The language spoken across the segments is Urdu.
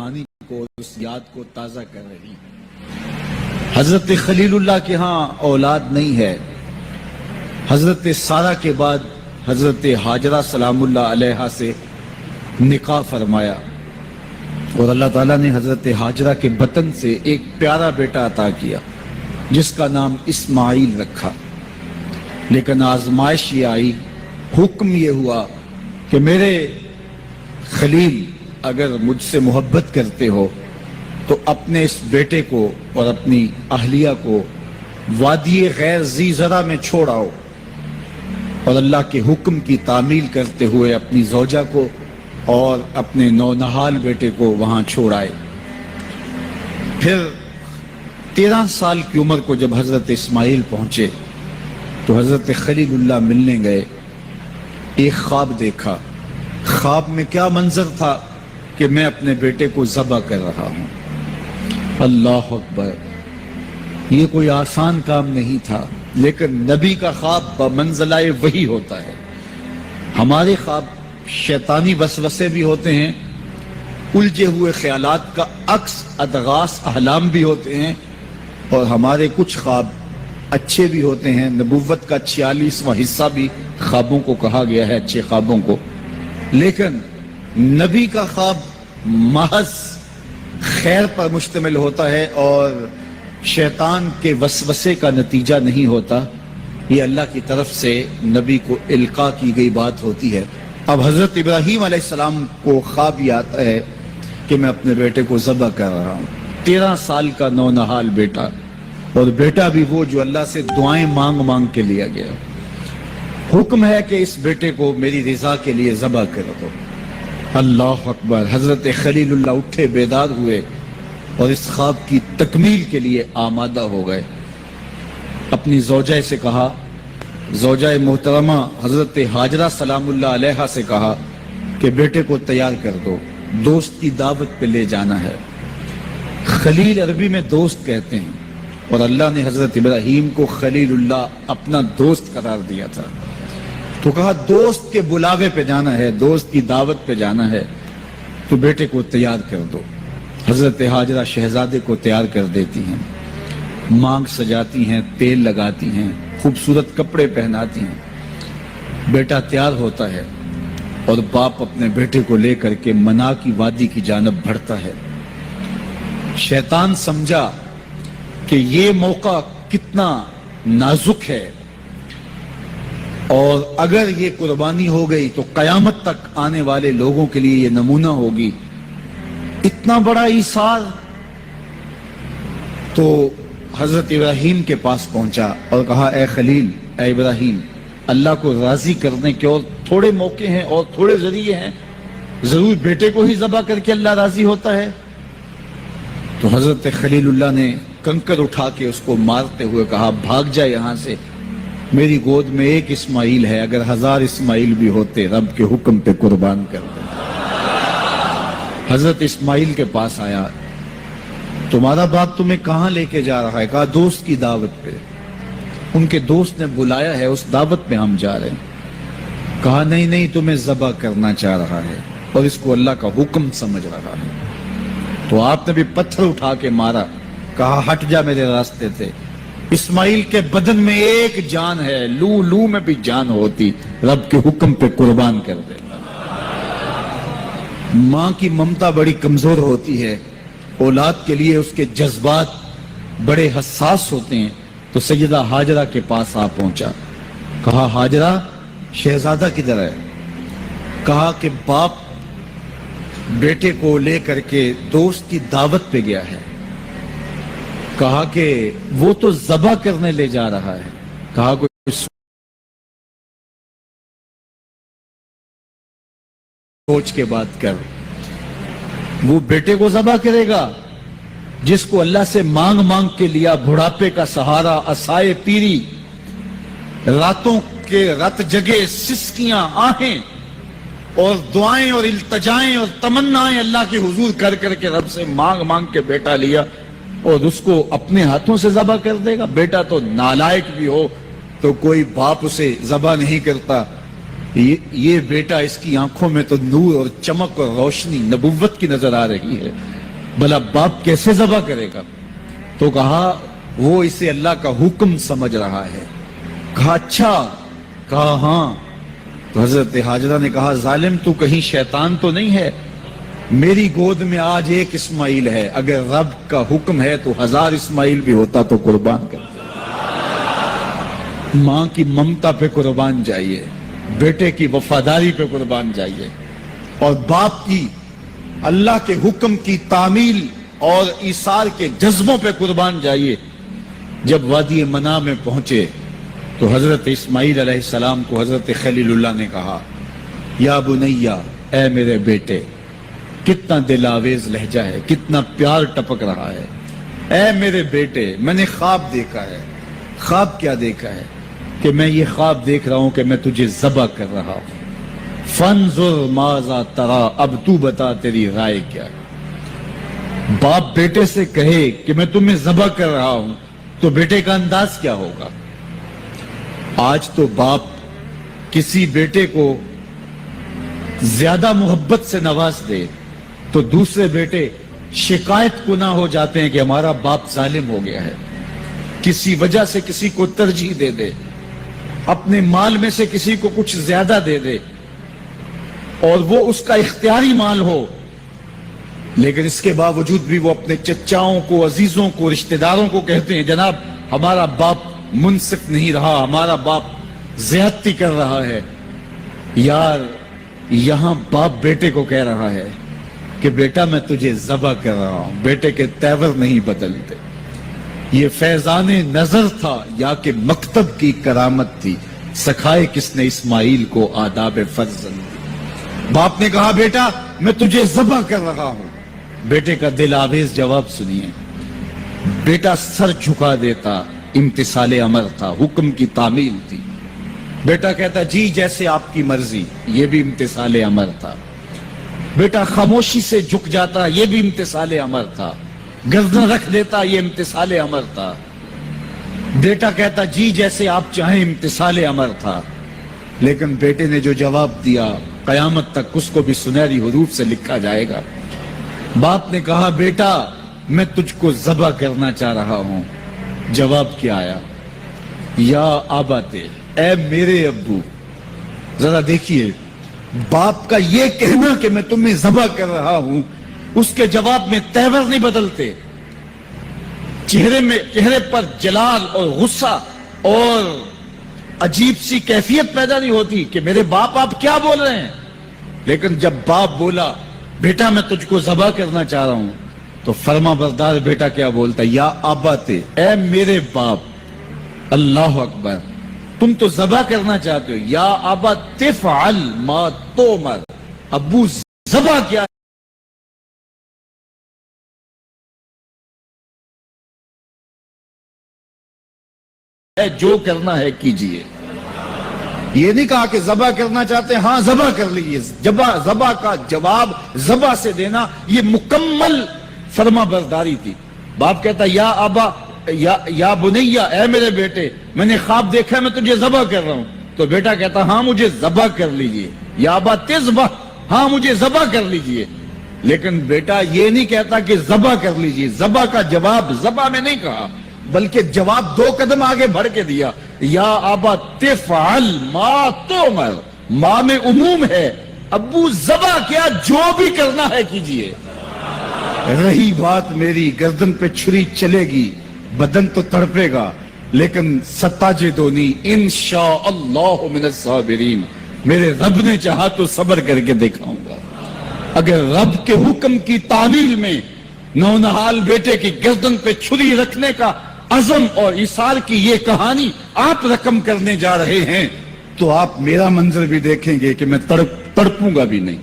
روحانی کو، اس یاد کو تازہ کر رہی ہیں۔ حضرت خلیل اللہ کے ہاں اولاد نہیں ہے۔ حضرت سارہ کے بعد حضرت ہاجرہ سلام اللہ علیہا سے نکاح فرمایا، اور اللہ تعالیٰ نے حضرت ہاجرہ کے بطن سے ایک پیارا بیٹا عطا کیا جس کا نام اسماعیل رکھا۔ لیکن آزمائش یہ آئی، حکم یہ ہوا کہ میرے خلیل اگر مجھ سے محبت کرتے ہو تو اپنے اس بیٹے کو اور اپنی اہلیہ کو وادی غیر ذی زرع میں چھوڑ آؤ، اور اللہ کے حکم کی تعمیل کرتے ہوئے اپنی زوجہ کو اور اپنے نونہال بیٹے کو وہاں چھوڑ آئے۔ پھر 13 سال کی عمر کو جب حضرت اسماعیل پہنچے تو حضرت خلیل اللہ ملنے گئے۔ ایک خواب دیکھا۔ خواب میں کیا منظر تھا کہ میں اپنے بیٹے کو ذبح کر رہا ہوں۔ اللہ اکبر! یہ کوئی آسان کام نہیں تھا، لیکن نبی کا خواب بمنزلہ وحی ہوتا ہے۔ ہمارے خواب شیطانی وسوسے بھی ہوتے ہیں، الجھے ہوئے خیالات کا عکس ادغاث احلام بھی ہوتے ہیں، اور ہمارے کچھ خواب اچھے بھی ہوتے ہیں۔ نبوت کا 46واں حصہ بھی خوابوں کو کہا گیا ہے، اچھے خوابوں کو۔ لیکن نبی کا خواب محض خیر پر مشتمل ہوتا ہے اور شیطان کے وسوسے کا نتیجہ نہیں ہوتا، یہ اللہ کی طرف سے نبی کو القاء کی گئی بات ہوتی ہے۔ اب حضرت ابراہیم علیہ السلام کو خواب یہ آتا ہے کہ میں اپنے بیٹے کو ذبح کر رہا ہوں۔ 13 سال کا نونہال بیٹا، اور بیٹا بھی وہ جو اللہ سے دعائیں مانگ مانگ کے لیا گیا۔ حکم ہے کہ اس بیٹے کو میری رضا کے لیے ذبح کر دو۔ اللہ اکبر! حضرت خلیل اللہ اٹھے، بیدار ہوئے اور اس خواب کی تکمیل کے لیے آمادہ ہو گئے۔ اپنی زوجہ سے کہا، زوجہ محترمہ حضرت ہاجرہ سلام اللہ علیہا سے کہا کہ بیٹے کو تیار کر دو، دوست کی دعوت پہ لے جانا ہے۔ خلیل عربی میں دوست کہتے ہیں، اور اللہ نے حضرت ابراہیم کو خلیل اللہ اپنا دوست قرار دیا تھا، تو کہا دوست کے بلاوے پہ جانا ہے، دوست کی دعوت پہ جانا ہے، تو بیٹے کو تیار کر دو۔ حضرت ہاجرہ شہزادے کو تیار کر دیتی ہیں، مانگ سجاتی ہیں، تیل لگاتی ہیں، خوبصورت کپڑے پہناتی ہیں۔ بیٹا تیار ہوتا ہے اور باپ اپنے بیٹے کو لے کر کے منا کی وادی کی جانب بڑھتا ہے۔ شیطان سمجھا کہ یہ موقع کتنا نازک ہے، اور اگر یہ قربانی ہو گئی تو قیامت تک آنے والے لوگوں کے لیے یہ نمونہ ہوگی، اتنا بڑا ایثار۔ تو حضرت ابراہیم کے پاس پہنچا اور کہا، اے خلیل، اے ابراہیم، اللہ کو راضی کرنے کے اور تھوڑے موقع ہیں اور تھوڑے ذریعے ہیں، ضرور بیٹے کو ہی ذبح کر کے اللہ راضی ہوتا ہے؟ تو حضرت خلیل اللہ نے کنکر اٹھا کے اس کو مارتے ہوئے کہا، بھاگ جا یہاں سے، میری گود میں ایک اسماعیل ہے، اگر 1000 اسماعیل بھی ہوتے رب کے حکم پہ قربان کر دیں۔ حضرت اسماعیل کے پاس آیا، تمہارا باپ تمہیں کہاں لے کے جا رہا ہے؟ کہا دوست کی دعوت پہ، ان کے دوست نے بلایا ہے، اس دعوت پہ ہم جا رہے ہیں۔ کہا نہیں نہیں، تمہیں ذبح کرنا چاہ رہا ہے اور اس کو اللہ کا حکم سمجھ رہا ہے۔ تو آپ نے بھی پتھر اٹھا کے مارا، کہا ہٹ جا میرے راستے سے۔ اسماعیل کے بدن میں ایک جان ہے، لو لو میں بھی جان ہوتی، رب کے حکم پہ قربان کر دے۔ ماں کی ممتا بڑی کمزور ہوتی ہے، اولاد کے لیے اس کے جذبات بڑے حساس ہوتے ہیں۔ تو سیدہ ہاجرہ کے پاس آ پہنچا، کہا ہاجرہ، شہزادہ کدھر ہے؟ کہا کہ باپ بیٹے کو لے کر کے دوست کی دعوت پہ گیا ہے۔ کہا کہ وہ تو ذبح کرنے لے جا رہا ہے۔ کہا کوئی سوچ کے بات کر، وہ بیٹے کو ذبح کرے گا جس کو اللہ سے مانگ مانگ کے لیا، بڑھاپے کا سہارا، عصائے پیری، راتوں کے رت جگے، سسکیاں، آہیں اور دعائیں اور التجائیں اور تمنائیں اللہ کے حضور کر کر کے رب سے مانگ مانگ کے بیٹا لیا، اور اس کو اپنے ہاتھوں سے ذبح کر دے گا؟ بیٹا تو نالائق بھی ہو تو کوئی باپ اسے ذبح نہیں کرتا، یہ بیٹا، اس کی آنکھوں میں تو نور اور چمک اور روشنی نبوت کی نظر آ رہی ہے، بھلا باپ کیسے ذبح کرے گا؟ تو کہا وہ اسے اللہ کا حکم سمجھ رہا ہے۔ کہا اچھا؟ کہا ہاں۔ تو حضرت حاجرہ نے کہا ظالم تو کہیں شیطان تو نہیں ہے؟ میری گود میں آج ایک اسماعیل ہے، اگر رب کا حکم ہے تو 1000 اسماعیل بھی ہوتا تو قربان کر۔ ماں کی ممتا پہ قربان جائیے، بیٹے کی وفاداری پہ قربان جائیے، اور باپ کی اللہ کے حکم کی تعمیل اور ایثار کے جذبوں پہ قربان جائیے۔ جب وادی منا میں پہنچے تو حضرت اسماعیل علیہ السلام کو حضرت خلیل اللہ نے کہا یا بنیا، اے میرے بیٹے، کتنا دل آویز لہجہ ہے، کتنا پیار ٹپک رہا ہے۔ اے میرے بیٹے، میں نے خواب دیکھا ہے۔ خواب کیا دیکھا ہے؟ کہ میں یہ خواب دیکھ رہا ہوں کہ میں تجھے ذبح کر رہا ہوں۔ فانظر ماذا ترى، اب تو بتا تیری رائے کیا ہے؟ باپ بیٹے سے کہے کہ میں تمہیں ذبح کر رہا ہوں تو بیٹے کا انداز کیا ہوگا؟ آج تو باپ کسی بیٹے کو زیادہ محبت سے نواز دے تو دوسرے بیٹے شکایت کو نہ ہو جاتے ہیں کہ ہمارا باپ ظالم ہو گیا ہے۔ کسی وجہ سے کسی کو ترجیح دے دے، اپنے مال میں سے کسی کو کچھ زیادہ دے دے، اور وہ اس کا اختیاری مال ہو، لیکن اس کے باوجود بھی وہ اپنے چچاؤں کو، عزیزوں کو، رشتہ داروں کو کہتے ہیں جناب ہمارا باپ منصف نہیں رہا، ہمارا باپ زیادتی کر رہا ہے۔ یار یہاں باپ بیٹے کو کہہ رہا ہے کہ بیٹا میں تجھے ذبح کر رہا ہوں، بیٹے کے تیور نہیں بدلتے۔ یہ فیضان نظر تھا یا کہ مکتب کی کرامت تھی؟ سکھائے کس نے اسماعیل کو آداب فرزند؟ باپ نے کہا بیٹا میں تجھے ذبح کر رہا ہوں۔ بیٹے کا دل آویز جواب سنیے۔ بیٹا سر جھکا دیتا، امتثال امر تھا، حکم کی تعمیل تھی۔ بیٹا کہتا جی جیسے آپ کی مرضی، یہ بھی امتثال امر تھا۔ بیٹا خاموشی سے جھک جاتا، یہ بھی امتثال امر تھا۔ گردن رکھ دیتا، یہ امتثال امر تھا۔ بیٹا کہتا جی جیسے آپ چاہیں، امتثال امر تھا۔ لیکن بیٹے نے جو جواب دیا قیامت تک اس کو بھی سنہری حروف سے لکھا جائے گا۔ باپ نے کہا بیٹا میں تجھ کو ذبح کرنا چاہ رہا ہوں۔ جواب کیا آیا؟ یا آباتے، اے میرے ابو۔ ذرا دیکھیے باپ کا یہ کہنا کہ میں تمہیں ذبح کر رہا ہوں، اس کے جواب میں تیور نہیں بدلتے، چہرے پر جلال اور غصہ اور عجیب سی کیفیت پیدا نہیں ہوتی کہ میرے باپ آپ کیا بول رہے ہیں۔ لیکن جب باپ بولا بیٹا میں تجھ کو ذبح کرنا چاہ رہا ہوں تو فرما بردار بیٹا کیا بولتا؟ یا آباتے، اے میرے باپ۔ اللہ اکبر، تم تو ذبح کرنا چاہتے ہو۔ یا آبا تفعل ما تؤمر، ابو ذبح کیا ہے، جو کرنا ہے کیجئے۔ یہ نہیں کہا کہ ذبح کرنا چاہتے ہیں، ہاں ذبح کر لیجئے۔ ذبح کا جواب ذبح سے دینا یہ مکمل فرما برداری تھی۔ باپ کہتا یا آبا، یا بنیا، اے میرے بیٹے میں نے خواب دیکھا ہے میں تجھے ذبح کر رہا ہوں۔ تو بیٹا کہتا ہاں مجھے ذبح کر لیجئے۔ یا آبا تذبح، ہاں مجھے ذبح کر لیجئے۔ لیکن بیٹا یہ نہیں کہتا کہ ذبح کر لیجئے۔ ذبح کا جواب ذبح میں نہیں کہا، بلکہ جواب 2 قدم آگے بڑھ کے دیا۔ یا آبا تفعل ما تؤمر، ما میں عموم ہے، ابو ذبح کیا، جو بھی کرنا ہے کیجئے۔ رہی بات میری، گردن پہ چھری چلے گی، بدن تو تڑپے گا، لیکن ستاجدونی انشاءاللہ من الصابرین، میرے رب نے چاہا تو صبر کر کے دکھاؤں گا۔ اگر رب کے حکم کی تعمیل میں نونہال بیٹے کی گردن پہ چھری رکھنے کا عزم اور ایثار کی یہ کہانی آپ رقم کرنے جا رہے ہیں تو آپ میرا منظر بھی دیکھیں گے کہ میں تڑپوں گا بھی نہیں۔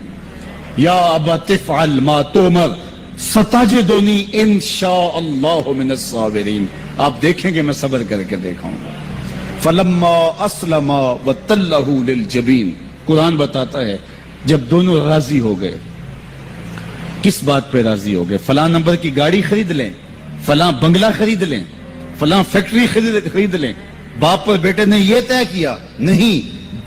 یا ابا تفعل ما تؤمر ستجدنی انشاءاللہ من الصابرین، آپ دیکھیں گے میں صبر کر کے دکھاؤں گا۔ فلما اسلم وتلہ للجبین، قرآن بتاتا ہے جب دونوں راضی ہو گئے، کس بات پہ راضی ہو گئے؟ فلاں نمبر کی گاڑی خرید لیں، فلاں بنگلہ خرید لیں، فلاں فیکٹری خرید لیں۔ باپ اور بیٹے نے یہ طے کیا نہیں،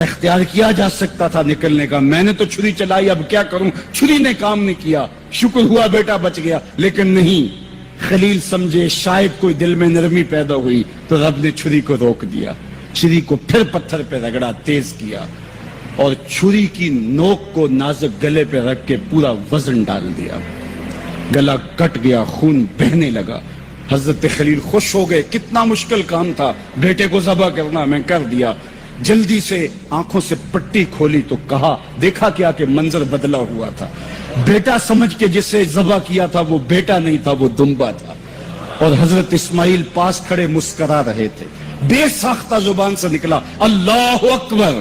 اختیار کیا جا سکتا تھا نکلنے کا، میں نے تو چھری چلائی، اب کیا کروں، چھری نے کام نہیں کیا، شکر ہوا بیٹا بچ گیا، لیکن نہیں، خلیل سمجھے شاید کوئی دل میں نرمی پیدا ہوئی تو رب نے چھری کو روک دیا، چھری کو پھر پتھر پہ رگڑا، تیز کیا، اور چھری کی نوک کو نازک گلے پہ رکھ کے پورا وزن ڈال دیا، گلا کٹ گیا، خون بہنے لگا۔ حضرت خلیل خوش ہو گئے، کتنا مشکل کام تھا بیٹے کو ذبح کرنا، میں کر دیا۔ جلدی سے آنکھوں سے پٹی کھولی تو کہا، دیکھا کیا کہ منظر بدلا ہوا تھا، بیٹا سمجھ کے جسے ذبح کیا تھا وہ بیٹا نہیں تھا، وہ دمبا تھا، اور حضرت اسماعیل پاس کھڑے مسکرا رہے تھے، بے ساختہ زبان سے نکلا اللہ اکبر،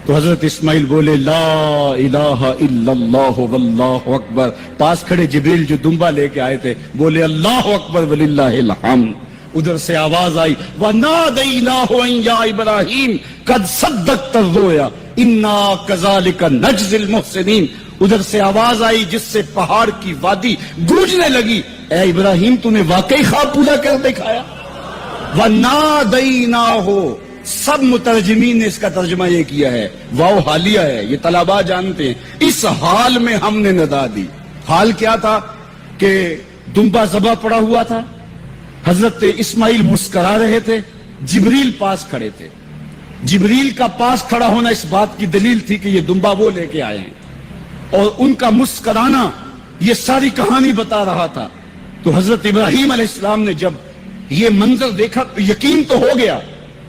تو حضرت اسماعیل بولے لا الہ الا اللہ واللہ اکبر، پاس کھڑے جبریل جو دمبا لے کے آئے تھے بولے اللہ اکبر وللہ الحمد، ادھر سے آواز آئی وَنَادَيْنَاهُ أَن يَا إِبْرَاهِيمُ قَدْ صَدَّقْتَ الرُّؤْيَا إِنَّا كَذَلِكَ نَجْزِي الْمُحْسِنِينَ، ادھر سے آواز آئی جس سے پہاڑ کی وادی گونجنے لگی، اے ابراہیم تو نے واقعی خواب پورا کر دکھایا۔ وَنَادَيْنَاهُ، سب مترجمین نے اس کا ترجمہ یہ کیا ہے، واو حالیہ ہے، یہ طلباء جانتے ہیں، اس حال میں ہم نے ندا دی۔ حال کیا تھا کہ دمبا ذبح پڑا ہوا تھا، حضرت اسماعیل مسکرا رہے تھے، جبریل پاس کھڑے تھے، جبریل کا پاس کھڑا ہونا اس بات کی دلیل تھی کہ یہ دمبا وہ لے کے آئے ہیں، اور ان کا مسکرانا یہ ساری کہانی بتا رہا تھا۔ تو حضرت ابراہیم علیہ السلام نے جب یہ منظر دیکھا تو یقین تو ہو گیا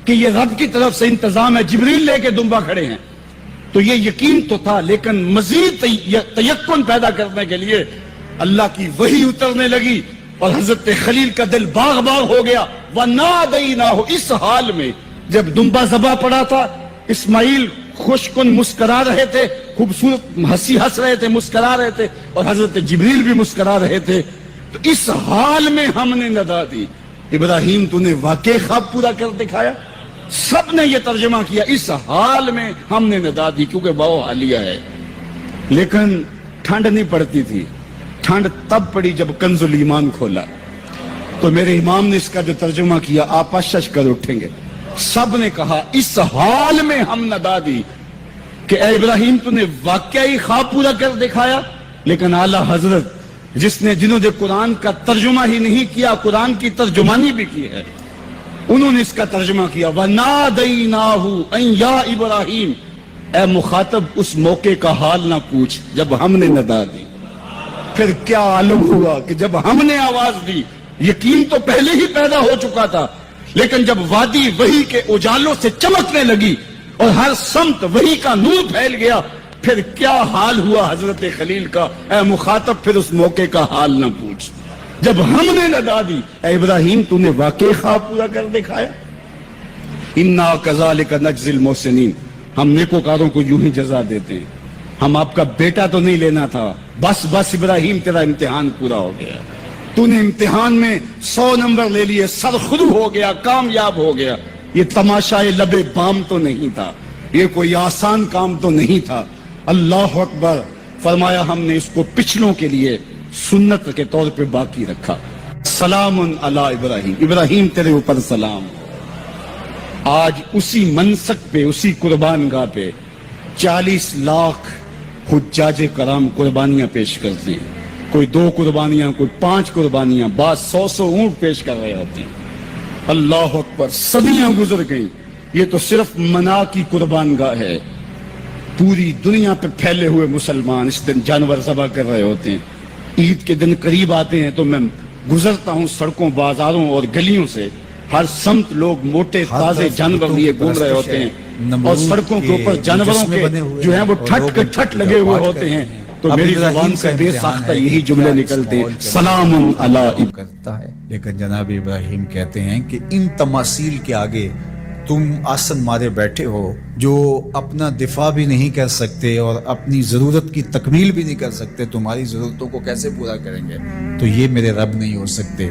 کہ یہ رب کی طرف سے انتظام ہے، جبریل لے کے دمبا کھڑے ہیں، تو یہ یقین تو تھا، لیکن مزید تیقن پیدا کرنے کے لیے اللہ کی وحی اترنے لگی، اور حضرت خلیل کا دل باغ باغ ہو گیا۔ وَنَادَيْنَاهُ، اس حال میں جب دمبا ذبح پڑا تھا، اسماعیل خوش کن مسکرا رہے تھے، خوبصورت ہنسی ہنس رہے تھے، مسکرا رہے تھے، اور حضرت جبریل بھی مسکرا رہے تھے، تو اس حال میں ہم نے ندا دی، ابراہیم تو نے واقعی خواب پورا کر دکھایا۔ سب نے یہ ترجمہ کیا، اس حال میں ہم نے ندا دی، کیونکہ واو حالیہ ہے، لیکن ٹھنڈ نہیں پڑتی تھی، ٹھنڈ تب پڑی جب کنز الایمان کھولا، تو میرے امام نے اس کا جو ترجمہ کیا آپ شش کر اٹھیں گے، سب نے کہا اس حال میں ہم ندا دی کہ اے ابراہیم تو نے واقعی خواب پورا کر دکھایا۔ لیکن اعلیٰ حضرت جنہوں نے قرآن کا ترجمہ ہی نہیں کیا، قرآن کی ترجمانی بھی کی ہے، انہوں نے اس کا ترجمہ کیا وَنَادَيْنَاهُ أَن يَا إِبْرَاهِيمُ، اے مخاطب اس موقع کا حال نہ پوچھ جب ہم نے ندا دی، پھر کیا عالم ہوا کہ جب ہم نے آواز دی، یقین تو پہلے ہی پیدا ہو چکا تھا، لیکن جب وادی وحی کے اجالوں سے چمکنے لگی اور ہر سمت وحی کا نور پھیل گیا، پھر کیا حال ہوا حضرت خلیل کا، اے مخاطب پھر اس موقع کا حال نہ پوچھ، جب ہم نے ندا دی اے ابراہیم تو نے واقعی خواب پورا کر دکھایا۔ اِنَّا كَذَلِكَ نَجْزِي الْمُحْسِنِينَ، ہم نیکوکاروں کو یوں ہی جزا دیتے ہیں، ہم آپ کا بیٹا تو نہیں لینا تھا، بس ابراہیم تیرا امتحان پورا ہو گیا، تو نے امتحان میں 100 نمبر لے لیے، سرخرو ہو گیا، کامیاب ہو گیا، یہ تماشائے لب بام تو نہیں تھا، یہ کوئی آسان کام تو نہیں تھا۔ اللہ اکبر، فرمایا ہم نے اس کو پچھلوں کے لیے سنت کے طور پہ باقی رکھا۔ سلام علی ابراہیم، ابراہیم تیرے اوپر سلام۔ آج اسی منسک پہ، اسی قربان گاہ پہ 40 لاکھ حجاج کرام قربانیاں پیش کرتے ہیں، کوئی 2 قربانیاں، کوئی 5 قربانیاں، بعض 100 اونٹ پیش کر رہے ہوتے ہیں۔ اللہ اکبر، صدیاں گزر گئیں، یہ تو صرف منا کی قربان گاہ ہے، پوری دنیا پہ پھیلے ہوئے مسلمان اس دن جانور ذبح کر رہے ہوتے ہیں۔ عید کے دن قریب آتے ہیں تو میں گزرتا ہوں سڑکوں، بازاروں اور گلیوں سے، ہر سمت لوگ موٹے تازے جانور لیے گھوم رہے ہوتے ہیں، اور سڑکوں کے اوپر جانوروں کے جو ہیں وہ ٹھٹ لگے ہوئے ہوتے ہیں، تو میری زبان سے بے ساختہ یہی جملے نکلتے ہیں، سلام علی کرتا ہے۔ لیکن جناب ابراہیم کہتے ہیں کہ ان تماثیل کے آگے تم آسن مارے بیٹھے ہو، جو اپنا دفاع بھی نہیں کر سکتے اور اپنی ضرورت کی تکمیل بھی نہیں کر سکتے، تمہاری ضرورتوں کو کیسے پورا کریں گے؟ تو یہ میرے رب نہیں ہو سکتے۔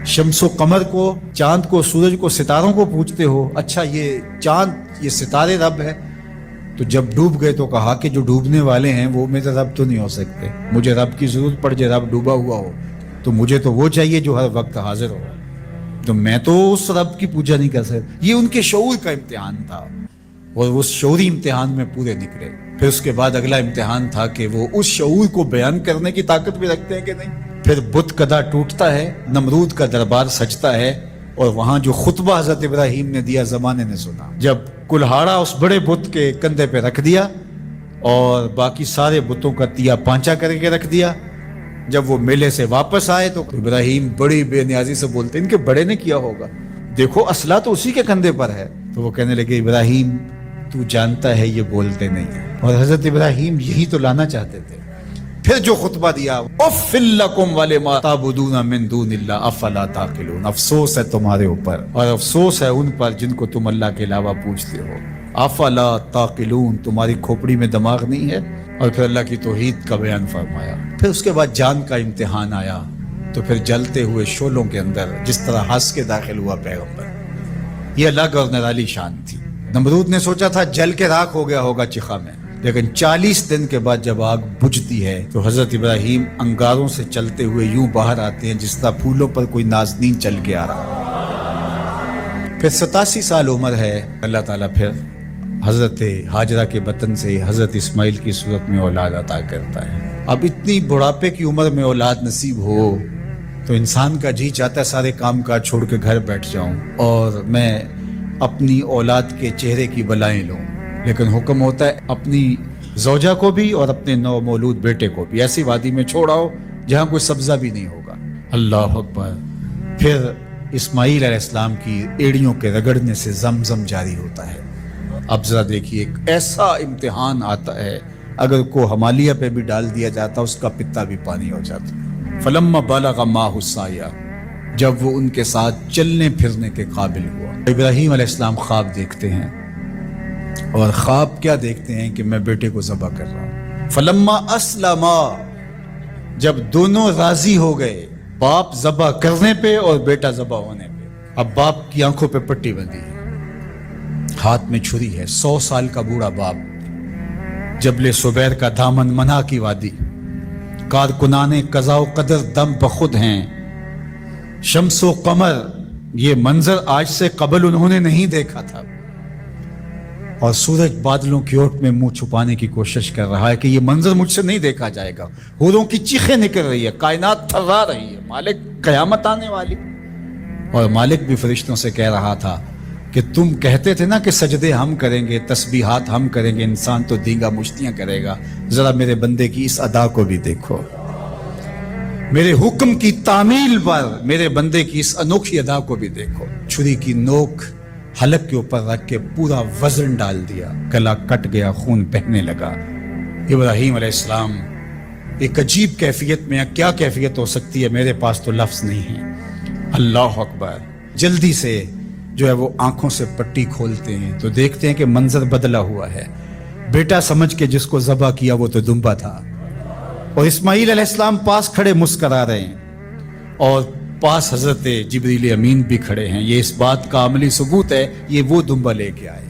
شمس و قمر کو، چاند کو، سورج کو، ستاروں کو پوچھتے ہو، اچھا یہ چاند، یہ ستارے رب ہے؟ تو جب ڈوب گئے تو کہا کہ جو ڈوبنے والے ہیں وہ میرے رب تو نہیں ہو سکتے، مجھے رب کی ضرورت پڑ جائے، رب ڈوبا ہوا ہو تو مجھے تو وہ چاہیے جو ہر وقت حاضر ہو، تو میں تو اس رب کی پوجا نہیں کر سکتا۔ یہ ان کے شعور کا امتحان تھا۔ اور وہ شعوری امتحان میں پورے نکلے. پھر اس کے بعد اگلا امتحان تھا کہ وہ اس شعور کو بیان کرنے کی طاقت بھی رکھتے ہیں کہ نہیں. پھر بت کدا ٹوٹتا ہے, نمرود کا دربار سجتا ہے, اور وہاں جو خطبہ حضرت ابراہیم نے دیا زمانے نے سنا. جب کلہاڑا اس بڑے بت کے کندھے پہ رکھ دیا اور باقی سارے بتوں کا تیا پانچا کر کے رکھ دیا, جب وہ میلے سے واپس آئے تو ابراہیم بڑی بے نیازی سے بولتے ان کے بڑے نے کیا ہوگا, دیکھو اسلحہ تو اسی کے کندھے پر ہے. تو وہ کہنے لگے ابراہیم تو جانتا ہے یہ بولتے نہیں ہیں. اور حضرت ابراہیم یہی تو لانا چاہتے تھے. پھر جو خطبہ دیا, اُفِّل لَکُمْ وَلِمَا تَعْبُدُونَ مِن دُونِ اللَّهِ أَفَلَا تَعْقِلُونَ, افسوس ہے تمہارے اوپر اور افسوس ہے ان پر جن کو تم اللہ کے علاوہ پوجتے ہو. افلا تعقلون, تمہاری کھوپڑی میں دماغ نہیں ہے. اور پھر اللہ کی توحید کا بیان فرمایا. پھر اس کے بعد جان کا امتحان آیا تو پھر جلتے ہوئے شعلوں کے اندر جس طرح ہنس کے داخل ہوا پیغمبر, یہ الگ اور نرالی شان تھی. نمرود نے سوچا تھا جل کے راکھ ہو گیا ہوگا چخا میں, لیکن 40 دن کے بعد جب آگ بجھتی ہے تو حضرت ابراہیم انگاروں سے چلتے ہوئے یوں باہر آتے ہیں جس طرح پھولوں پر کوئی نازنین چل کے آ رہا. پھر 87 سال عمر ہے. اللہ تعالیٰ پھر حضرت ہاجرہ کے بطن سے حضرت اسماعیل کی صورت میں اولاد عطا کرتا ہے. اب اتنی بڑھاپے کی عمر میں اولاد نصیب ہو تو انسان کا جی چاہتا ہے سارے کام کاج چھوڑ کے گھر بیٹھ جاؤں اور میں اپنی اولاد کے چہرے کی بلائیں لوں. لیکن حکم ہوتا ہے اپنی زوجہ کو بھی اور اپنے نو مولود بیٹے کو بھی ایسی وادی میں چھوڑاؤ جہاں کوئی سبزہ بھی نہیں ہوگا. اللہ اکبر. پھر اسماعیل علیہ السلام کی ایڑیوں کے رگڑنے سے زمزم جاری ہوتا ہے. اب ذرا دیکھیے ایک ایسا امتحان آتا ہے اگر کو ہمالیہ پہ بھی ڈال دیا جاتا اس کا پتا بھی پانی ہو جاتا. فلما بالغ معہ السعی, جب وہ ان کے ساتھ چلنے پھرنے کے قابل ہوا. ابراہیم علیہ السلام خواب دیکھتے ہیں اور خواب کیا دیکھتے ہیں کہ میں بیٹے کو ذبح کر رہا ہوں. فلما اسلما, جب دونوں راضی ہو گئے باپ ذبح کرنے پہ اور بیٹا ذبح ہونے پہ. اب باپ کی آنکھوں پہ پٹی بندھی ہے, ہاتھ میں چھری ہے, 100 سال کا بوڑھا باپ, جبل سبیر کا دامن منا کی وادی, کارکنان قضاء و قدر دم بخود ہیں, شمس و قمر, یہ منظر آج سے قبل انہوں نے نہیں دیکھا تھا. اور سورج بادلوں کی اوٹ میں منہ چھپانے کی کوشش کر رہا ہے کہ یہ منظر مجھ سے نہیں دیکھا جائے گا. حوروں کی چیخیں نکل رہی ہے, کائنات تھرا رہی ہے, مالک قیامت آنے والی. اور مالک بھی فرشتوں سے کہہ رہا تھا کہ تم کہتے تھے نا کہ سجدے ہم کریں گے, تسبیحات ہم کریں گے, انسان تو دینگا مشتیاں کرے گا. ذرا میرے بندے کی اس ادا کو بھی دیکھو, میرے حکم کی تعمیل پر میرے بندے کی اس انوکھی ادا کو بھی دیکھو. چھری کی نوک حلق کے اوپر رکھ کے پورا وزن ڈال دیا, گلا کٹ گیا, خون بہنے لگا. ابراہیم علیہ السلام ایک عجیب کیفیت میں, کیا کیفیت ہو سکتی ہے میرے پاس تو لفظ نہیں ہے. اللہ اکبر. جلدی سے جو ہے وہ آنکھوں سے پٹی کھولتے ہیں تو دیکھتے ہیں کہ منظر بدلا ہوا ہے. بیٹا سمجھ کے جس کو ذبح کیا وہ تو دمبا تھا, اور اسماعیل علیہ السلام پاس کھڑے مسکرا رہے ہیں, اور پاس حضرت جبریل امین بھی کھڑے ہیں. یہ اس بات کا عملی ثبوت ہے یہ وہ دمبا لے کے آئے.